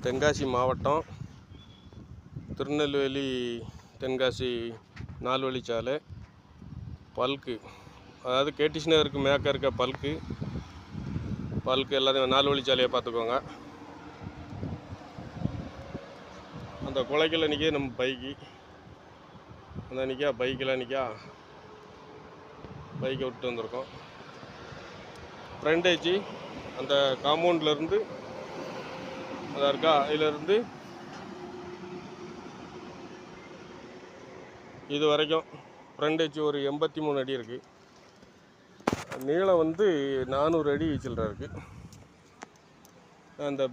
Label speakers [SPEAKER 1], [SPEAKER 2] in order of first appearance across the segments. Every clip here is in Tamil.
[SPEAKER 1] தென்காசி மாவட்டம் திருநெல்வேலி தென்காசி 4 வழிச்சாலை பல்க்கு, அதாவது கேடிசி நகருக்கு மேற்க இருக்க பல்க்கு எல்லாத்தையும் 4 வழிச்சாலையை பார்த்துக்கோங்க. அந்த குலைக்கில் நிற்க நம்ம பைக்கு, அந்த நிற்கா பைக்கில் பைக்கை விட்டு வந்திருக்கோம். ஃப்ரண்டேஜி அந்த காம்பவுண்ட்லேருந்து அதாக இருக்கா, அதிலேருந்து இது வரைக்கும் ஃப்ரண்டேஜ் ஒரு 83 அடி இருக்குது. நீளம் வந்து 400 அடி சில்லற இருக்குது. அந்த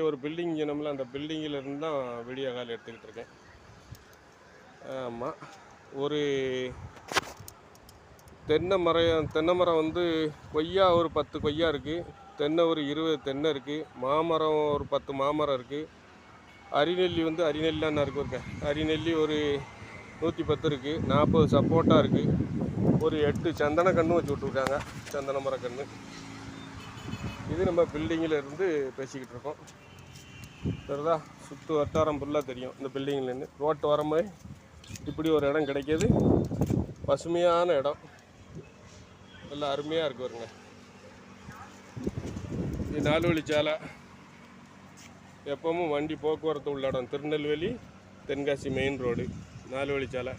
[SPEAKER 1] ஒரு பில்டிங் சொன்னோம்ல, அந்த பில்டிங்கிலேருந்து தான் வீடியோ கால் எடுத்துக்கிட்டு இருக்கேன். ஆமாம், ஒரு தென்னை மரம் வந்து கொய்யா ஒரு 10 கொய்யா இருக்குது, தென்னை ஒரு 20 தென்னை இருக்குது, மாமரம் ஒரு 10 மாமரம் இருக்குது, அரிநெல்லி வந்து அரிநெல்லாம் இருக்குது, அரிநெல்லி ஒரு 110 இருக்குது, 40 சப்போட்டா இருக்குது, ஒரு 8 சந்தன கன்று வச்சு விட்ருக்காங்க, சந்தன மர கன்று. இது நம்ம பில்டிங்கில் இருந்து பேசிக்கிட்டு இருக்கோம். சரிதா? சுற்று வட்டாரம் ஃபுல்லாக தெரியும். இந்த பில்டிங்லேருந்து ரோட்டு வரும்போது இப்படி ஒரு இடம் கிடைக்கிது. பசுமையான இடம், நல்லா அருமையாக இருக்கு. வருங்க, இது 4 வழிச்சாலை, எப்பவும் வண்டி போக்குவரத்து உள்ள இடம். திருநெல்வேலி தென்காசி மெயின் ரோடு 4 வழிச்சாலை.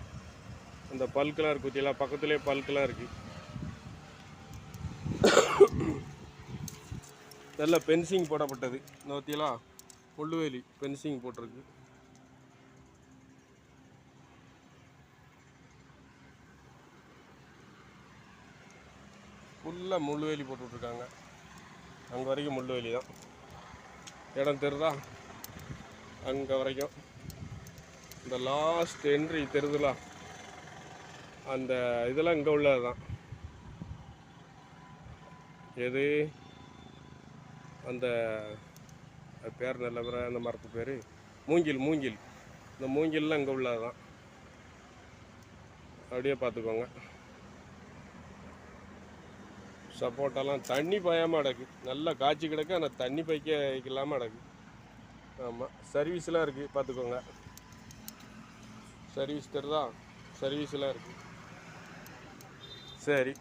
[SPEAKER 1] அந்த பல்கெலாம் இருக்குது பற்றியெல்லாம், பக்கத்துலேயே பல்கெலாம் இருக்குது. நல்ல பென்சிங் போடப்பட்டது. இந்த பற்றியெல்லாம் முள்ளுவேலி பென்சிங் போட்டிருக்கு. ஃபுல்லாக முள்ளுவேலி போட்டுட்ருக்காங்க. அங்கே வரைக்கும் முள்ளுவேலி தான். இடம் தெரியுதா? அங்கே வரைக்கும் இந்த லாஸ்ட் என்ட்ரி தெரியுதுல, அந்த இதெல்லாம் இங்கே உள்ளது தான். எது அந்த பேர் நல்ல பேர், அந்த மரத்து பேர் மூங்கில். இந்த மூங்கில்லாம் இங்கே உள்ளது தான். அப்படியே பார்த்துக்கோங்க. சப்போட்டாலாம் தண்ணி பாயாமல் கிடக்கு, நல்லா காய்ச்சி கிடக்கு. ஆனால் தண்ணி பைக்க இல்லாமல் கிடக்கு. ஆமாம், சர்வீஸ்லாம் இருக்குது, பார்த்துக்கோங்க. சர்வீஸ் தெரியுதா? சர்வீஸ்லாம் இருக்குது. சரி.